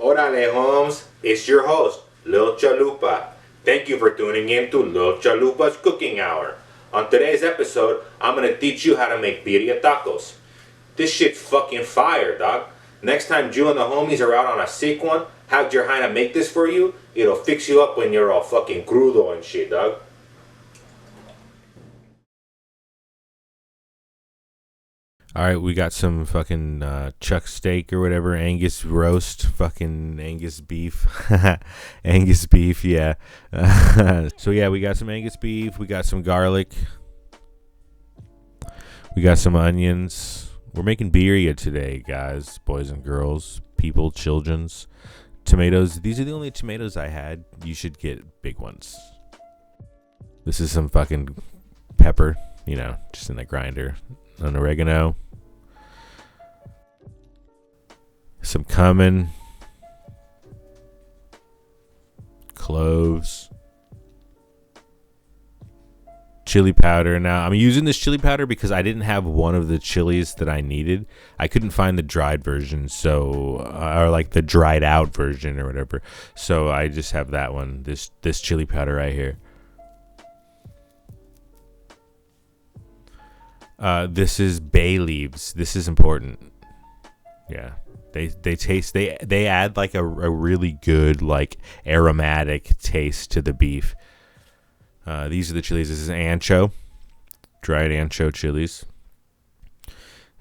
Orale, Holmes. It's your host, Lil Chalupa. Thank you for tuning in to Lil Chalupa's Cooking Hour. On today's episode, I'm gonna teach you how to make birria tacos. This shit's fucking fire, dog. Next time you and the homies are out on a sick one, have your Jaina make this for you. It'll fix you up when you're all fucking crudo and shit, dog. All right, we got some fucking chuck steak or whatever, Angus roast, fucking Angus beef, Angus beef, yeah. So yeah, we got some Angus beef, we got some garlic, we got some onions. We're making birria today, guys, boys and girls, people, childrens. Tomatoes. These are the only tomatoes I had. You should get big ones. This is some fucking pepper, just in the grinder. An oregano, some cumin, cloves, chili powder. Now, I'm using this chili powder because I didn't have one of the chilies that I needed. I couldn't find the dried version, or like the dried out version or whatever. So I just have that one, this chili powder right here. This is bay leaves. This is important. Yeah, they taste. They add like a really good like aromatic taste to the beef. These are the chilies. This is ancho, dried ancho chilies,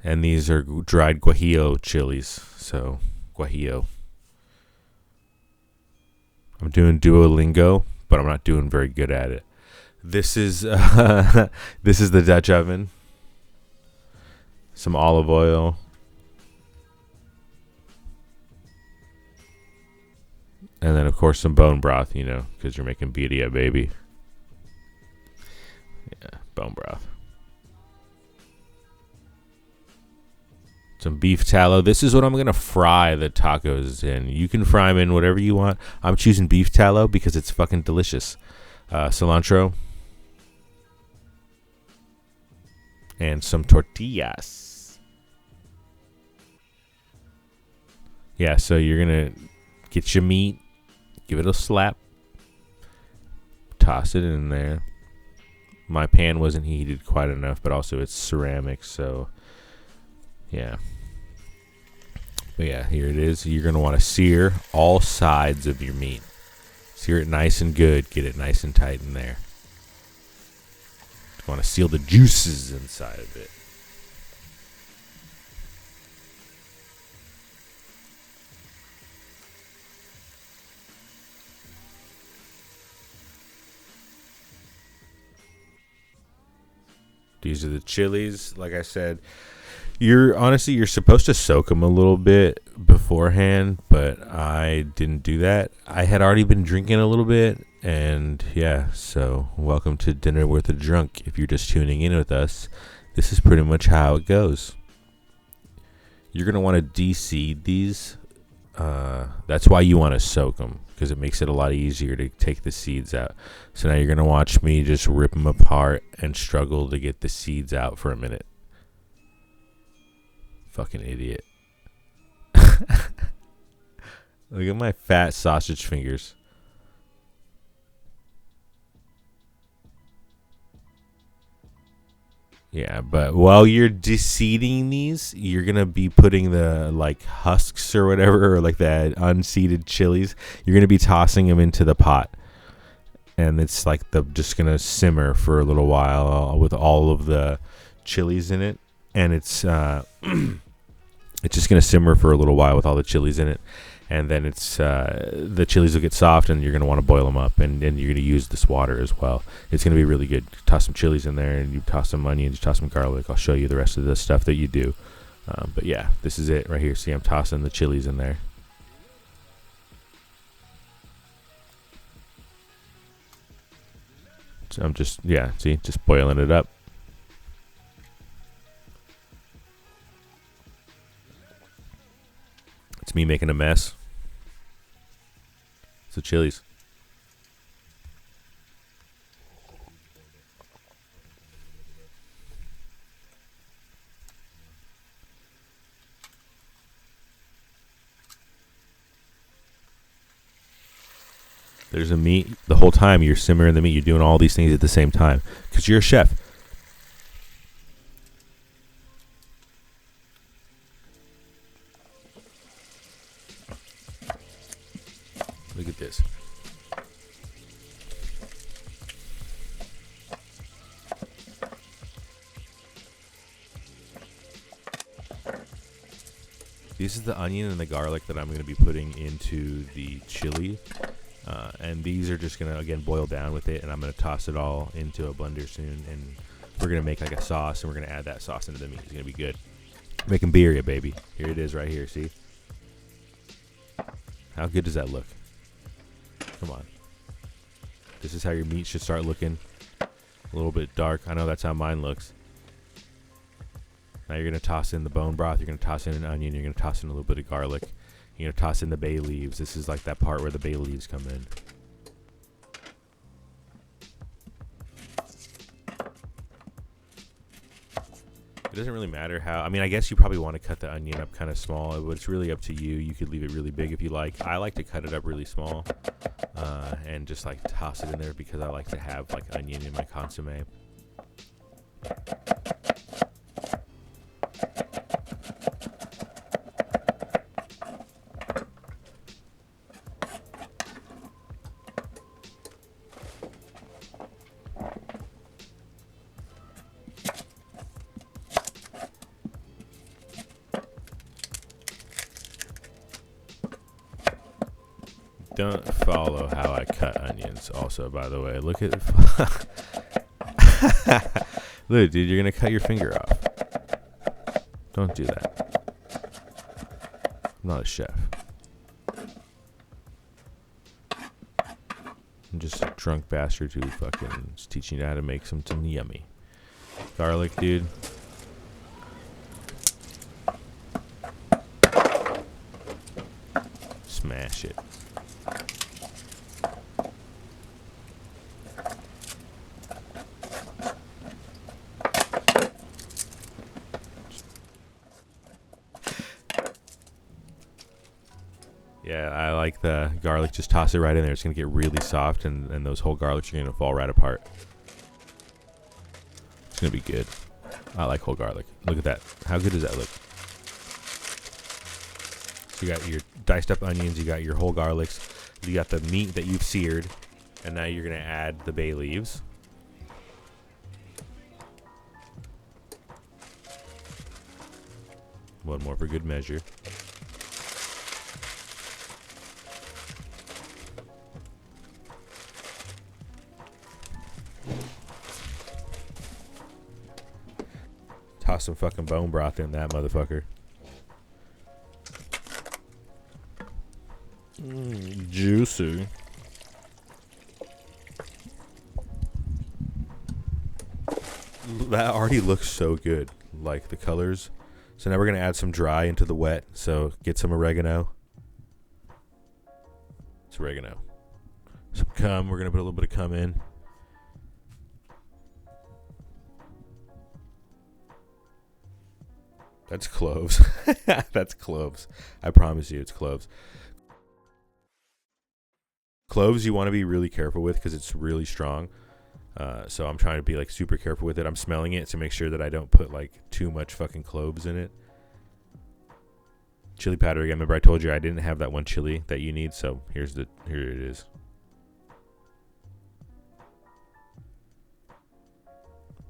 and these are dried guajillo chilies. So guajillo. I'm doing Duolingo, but I'm not doing very good at it. This is this is the Dutch oven. Some olive oil. And then, of course, some bone broth, because you're making birria, baby. Yeah, bone broth. Some beef tallow. This is what I'm going to fry the tacos in. You can fry them in whatever you want. I'm choosing beef tallow because it's fucking delicious. Cilantro. And some tortillas. Yeah, so you're going to get your meat, give it a slap, toss it in there. My pan wasn't heated quite enough, but also it's ceramic, so yeah. But yeah, here it is. You're going to want to sear all sides of your meat. Sear it nice and good. Get it nice and tight in there. You want to seal the juices inside of it. These are the chilies. Like I said, you're supposed to soak them a little bit beforehand, but I didn't do that. I had already been drinking a little bit, and yeah, so welcome to Dinner with a Drunk. If you're just tuning in with us, this is pretty much how it goes. You're going to want to de-seed these. That's why you want to soak them, because it makes it a lot easier to take the seeds out. So now you're going to watch me just rip them apart and struggle to get the seeds out for a minute. Fucking idiot. Look at my fat sausage fingers. Yeah, but while you're de-seeding these, you're going to be putting the like husks or whatever, or like the unseeded chilies. You're going to be tossing them into the pot. And it's like just going to simmer for a little while with all of the chilies in it. And it's it's just going to simmer for a little while with all the chilies in it. And then the chilies will get soft, and you're going to want to boil them up, and you're going to use this water as well. It's going to be really good. Toss some chilies in there, and you toss some onions, you toss some garlic. I'll show you the rest of the stuff that you do. But yeah, this is it right here. See, I'm tossing the chilies in there. So I'm just boiling it up. It's me making a mess. It's the chilies. There's a meat. The whole time you're simmering the meat, you're doing all these things at the same time because you're a chef. Look at this. This is the onion and the garlic that I'm going to be putting into the chili. And these are just going to, again, boil down with it. And I'm going to toss it all into a blender soon. And we're going to make like a sauce. And we're going to add that sauce into the meat. It's going to be good. Making birria, baby. Here it is right here. See? How good does that look? Come on. This is how your meat should start looking. A little bit dark. I know that's how mine looks. Now you're going to toss in the bone broth. You're going to toss in an onion. You're going to toss in a little bit of garlic. You're going to toss in the bay leaves. This is like that part where the bay leaves come in. It doesn't really matter how. I mean, I guess you probably want to cut the onion up kind of small, but it's really up to you. You could leave it really big if you like. I like to cut it up really small and just like toss it in there because I like to have like onion in my consommé. Don't follow how I cut onions. Also, by the way, look at look, dude, you're gonna cut your finger off. Don't do that. I'm not a chef. I'm just a drunk bastard who fucking is teaching you how to make something yummy. Garlic, dude. Smash it. Yeah, I like the garlic. Just toss it right in there. It's going to get really soft, and those whole garlics are going to fall right apart. It's going to be good. I like whole garlic. Look at that. How good does that look? So you got your diced up onions. You got your whole garlics. You got the meat that you've seared. And now you're going to add the bay leaves. One more for good measure. Toss some fucking bone broth in that motherfucker. Juicy. That already looks so good. Like the colors. So now we're going to add some dry into the wet. So get some oregano. It's oregano. Some cum. We're going to put a little bit of cum in. That's cloves. That's cloves. I promise you it's cloves. Cloves you want to be really careful with because it's really strong. So I'm trying to be like super careful with it. I'm smelling it to make sure that I don't put like too much fucking cloves in it. Chili powder again. Remember I told you I didn't have that one chili that you need, so here it is.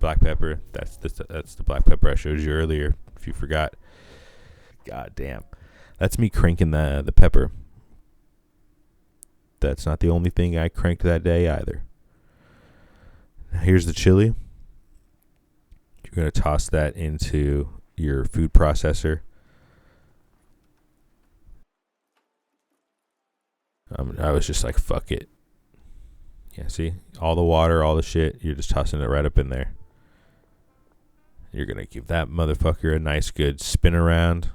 Black pepper. That's the black pepper I showed you earlier. If you forgot. God damn. That's me cranking the pepper. That's not the only thing I cranked that day either. Here's the chili. You're going to toss that into your food processor. I was just like, fuck it. Yeah, see? All the water, all the shit, you're just tossing it right up in there. You're going to give that motherfucker a nice good spin around.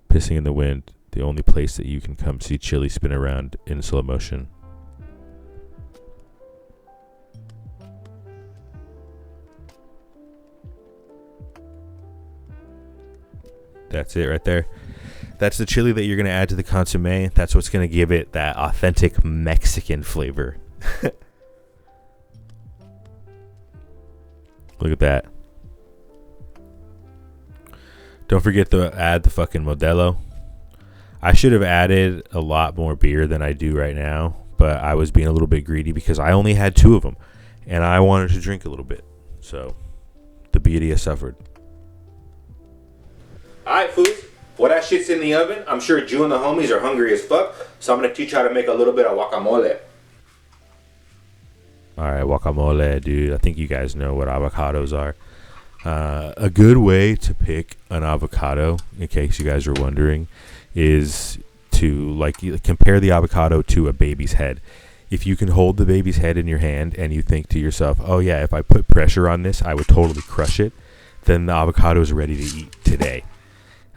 Pissing in the Wind, the only place that you can come see chili spin around in slow motion. That's it right there. That's the chili that you're going to add to the consommé. That's what's going to give it that authentic Mexican flavor. Look at that. Don't forget to add the fucking Modelo. I should have added a lot more beer than I do right now, but I was being a little bit greedy because I only had 2 of them, and I wanted to drink a little bit. So, the birria suffered. Alright, fools. While that shit's in the oven, I'm sure Jew and the homies are hungry as fuck, so I'm going to teach you how to make a little bit of guacamole. Alright, guacamole, dude. I think you guys know what avocados are. A good way to pick an avocado, in case you guys are wondering, is to compare the avocado to a baby's head. If you can hold the baby's head in your hand and you think to yourself, oh yeah, if I put pressure on this, I would totally crush it, then the avocado is ready to eat today.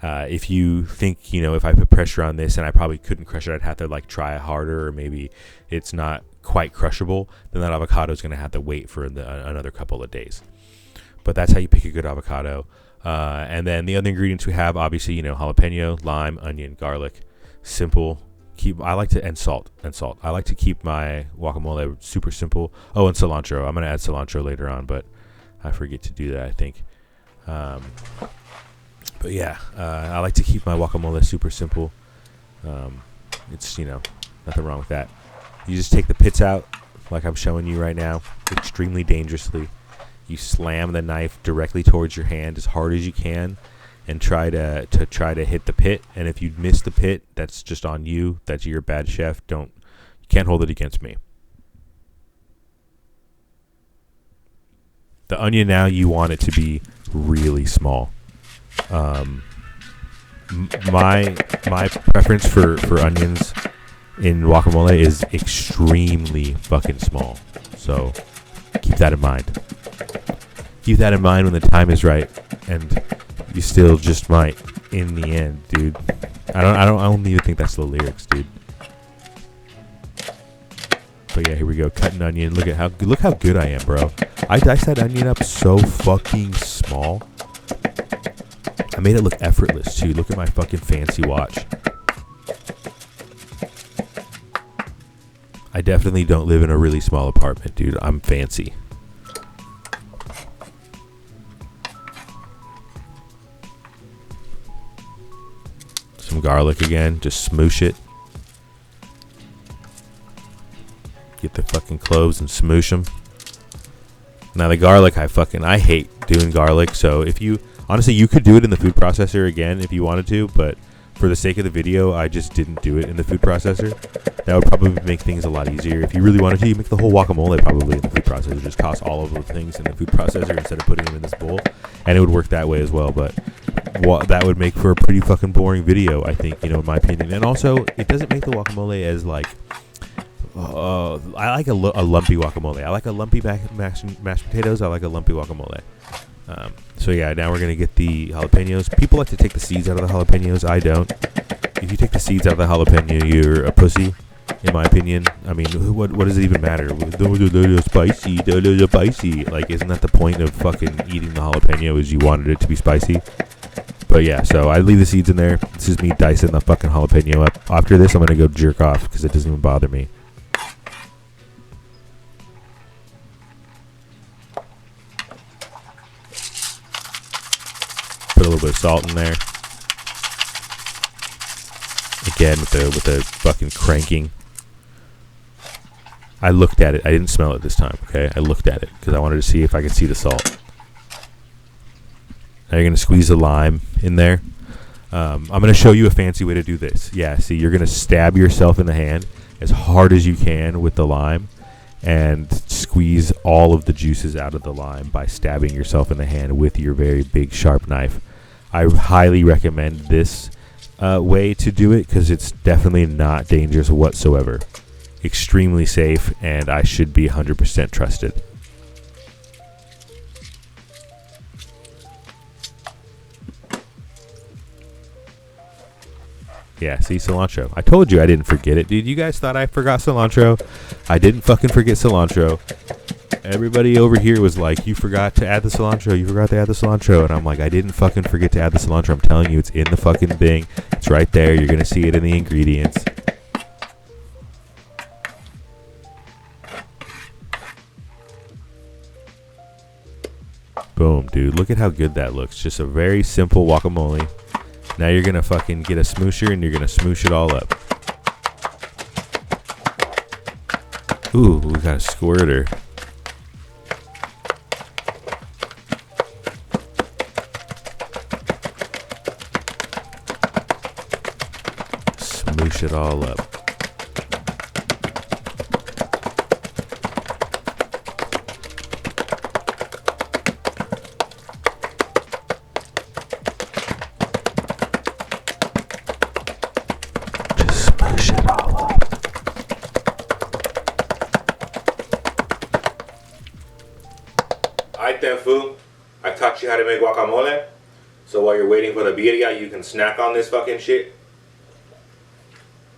If you think, if I put pressure on this and I probably couldn't crush it, I'd have to try harder, or maybe it's not quite crushable, then that avocado is going to have to wait for another couple of days. But that's how you pick a good avocado. And then the other ingredients we have, obviously, jalapeno, lime, onion, garlic. Simple. And salt. I like to keep my guacamole super simple. Oh, and cilantro. I'm going to add cilantro later on, but I forget to do that, I think. But yeah, I like to keep my guacamole super simple. It's, nothing wrong with that. You just take the pits out, like I'm showing you right now, extremely dangerously. You slam the knife directly towards your hand as hard as you can, and try to hit the pit. And if you miss the pit, that's just on you. That's your bad chef. You can't hold it against me. The onion now, you want it to be really small. My preference for onions in guacamole is extremely fucking small. So keep that in mind. Keep that in mind when the time is right, and you still just might in the end, dude. I don't even think that's the lyrics, dude. But yeah, here we go. Cut an onion. Look how good I am, bro. I diced that onion up so fucking small. I made it look effortless too. Look at my fucking fancy watch. I definitely don't live in a really small apartment, dude. I'm fancy. Some garlic again. Just smoosh it. Get the fucking cloves and smoosh them. Now the garlic, I hate doing garlic. So honestly, you could do it in the food processor again if you wanted to, but for the sake of the video, I just didn't do it in the food processor. That would probably make things a lot easier. If you really wanted to, you make the whole guacamole probably in the food processor. Just toss all of the things in the food processor instead of putting them in this bowl, and it would work that way as well. But that would make for a pretty fucking boring video, I think, in my opinion. And also, it doesn't make the guacamole as I like a lumpy guacamole. I like a lumpy mashed potatoes. I like a lumpy guacamole. So yeah, now we're going to get the jalapenos. People like to take the seeds out of the jalapenos. I don't. If you take the seeds out of the jalapeno, you're a pussy, in my opinion. I mean, what does it even matter? Spicy. Isn't that the point of fucking eating the jalapeno, is you wanted it to be spicy? But yeah, so I leave the seeds in there. This is me dicing the fucking jalapeno up. After this, I'm going to go jerk off because it doesn't even bother me. Put a little bit of salt in there. Again with the fucking cranking. I looked at it. I didn't smell it this time. Okay, I looked at it because I wanted to see if I could see the salt. Now you're gonna squeeze the lime in there. I'm gonna show you a fancy way to do this. Yeah, see, you're gonna stab yourself in the hand as hard as you can with the lime, and squeeze all of the juices out of the lime by stabbing yourself in the hand with your very big sharp knife. I highly recommend this way to do it because it's definitely not dangerous whatsoever. Extremely safe, and I should be 100% trusted. Yeah, see, cilantro. I told you I didn't forget it, dude. You guys thought I forgot cilantro. I didn't fucking forget cilantro. Everybody over here was like, you forgot to add the cilantro. You forgot to add the cilantro. And I'm like, I didn't fucking forget to add the cilantro. I'm telling you, it's in the fucking thing. It's right there. You're going to see it in the ingredients. Boom, dude. Look at how good that looks. Just a very simple guacamole. Now you're going to fucking get a smoosher and you're going to smoosh it all up. Ooh, we got a squirter. Smoosh it all up. Just smoosh it all up. Alright then, fool. I taught you how to make guacamole. So while you're waiting for the birria, you can snack on this fucking shit.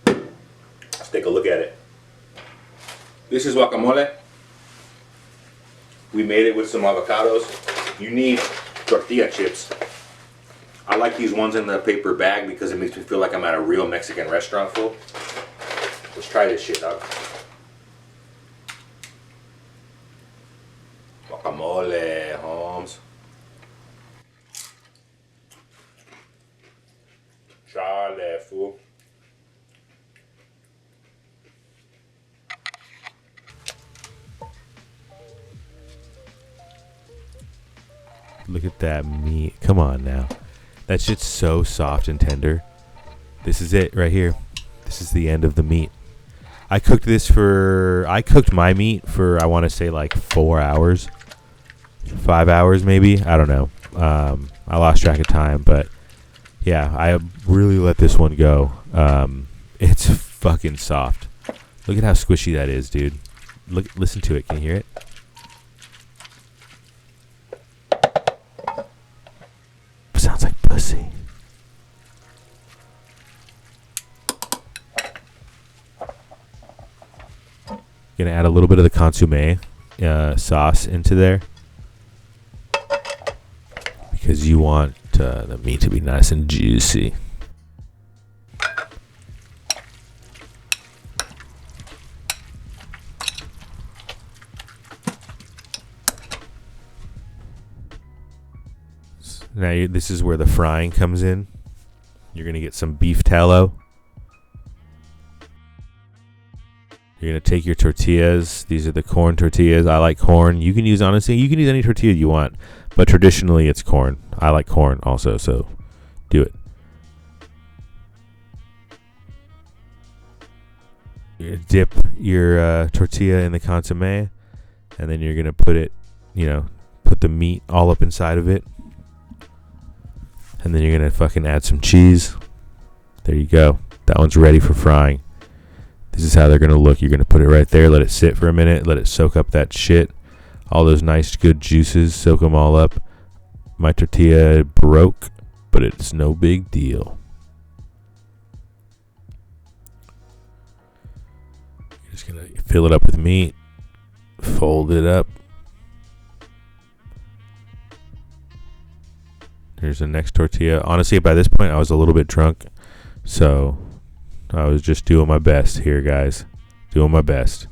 Let's take a look at it. This is guacamole. We made it with some avocados. You need tortilla chips. I like these ones in the paper bag because it makes me feel like I'm at a real Mexican restaurant, fool. Let's try this shit, dog. Guacamole, Holmes. Charlie, fool. Look at that meat. Come on now. That shit's so soft and tender. This is it right here. This is the end of the meat. I cooked my meat for, I want to say, like 4 hours. 5 hours maybe. I don't know. I lost track of time, but yeah, I really let this one go. It's fucking soft. Look at how squishy that is, dude. Listen to it. Can you hear it? Sounds like pussy. Gonna add a little bit of the consomme sauce into there because you want the meat to be nice and juicy. Now this is where the frying comes in. You're going to get some beef tallow. You're going to take your tortillas. These are the corn tortillas. I like corn. You can use any tortilla you want, but traditionally it's corn. I like corn also, so do it. You dip your tortilla in the consomme, and then you're going to put the meat all up inside of it. And then you're going to fucking add some cheese. There you go. That one's ready for frying. This is how they're going to look. You're going to put it right there. Let it sit for a minute. Let it soak up that shit. All those nice, good juices. Soak them all up. My tortilla broke, but it's no big deal. You're just going to fill it up with meat. Fold it up. Here's the next tortilla. Honestly, by this point, I was a little bit drunk. So, I was just doing my best here, guys. Doing my best.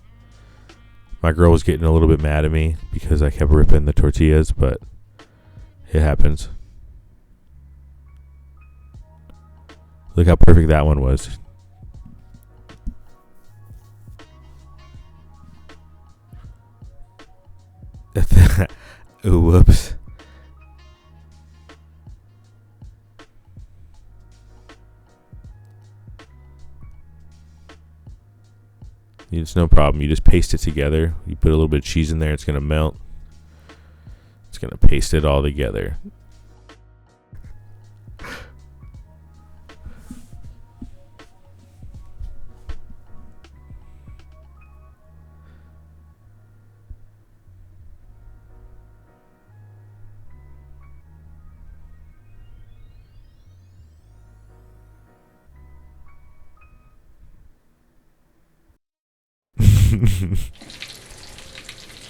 My girl was getting a little bit mad at me because I kept ripping the tortillas, but it happens. Look how perfect that one was. Ooh, whoops. It's no problem. You just paste it together. You put a little bit of cheese in there. It's going to melt. It's going to paste it all together.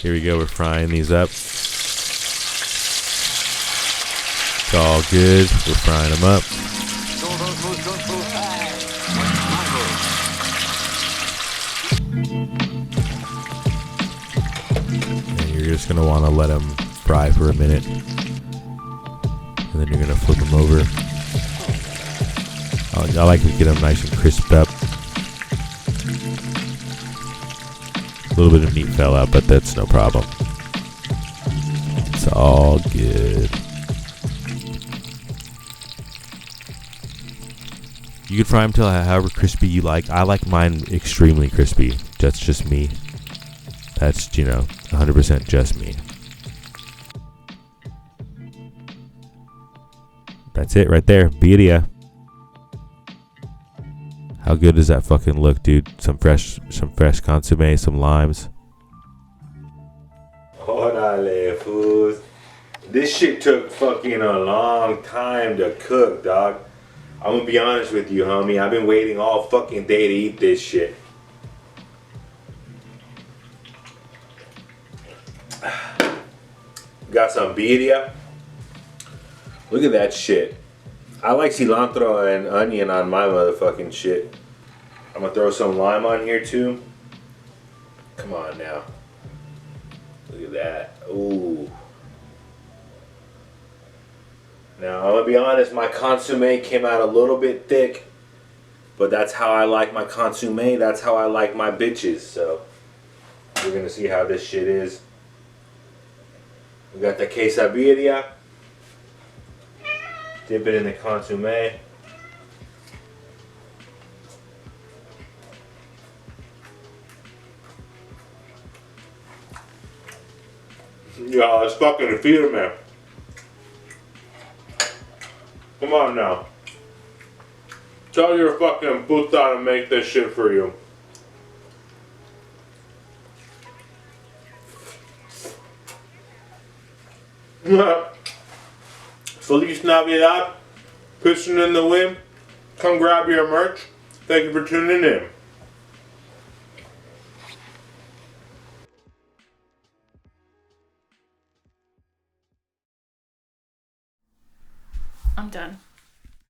Here we go. We're frying these up. It's all good. We're frying them up. And you're just going to want to let them fry for a minute. And then you're going to flip them over. I like to get them nice and crisped up. A little bit of meat fell out, but that's no problem. It's all good. You can fry them till however crispy you like. I like mine extremely crispy. That's just me. That's, 100% just me. That's it right there. Birria. How good does that fucking look, dude? Some fresh consomme, some limes. Orale, fools. This shit took fucking a long time to cook, dog. I'm gonna be honest with you, homie. I've been waiting all fucking day to eat this shit. Got some birria. Look at that shit. I like cilantro and onion on my motherfucking shit. I'm gonna throw some lime on here too. Come on now. Look at that. Ooh. Now, I'm gonna be honest, my consomme came out a little bit thick, but that's how I like my consomme. That's how I like my bitches. So, we're gonna see how this shit is. We got the quesadilla. Dip it in the consomme. Yeah, it's fucking defeated, man. Come on now. Tell your fucking puta to make this shit for you. Feliz Navidad. Pissing in the wind. Come grab your merch. Thank you for tuning in. I'm done.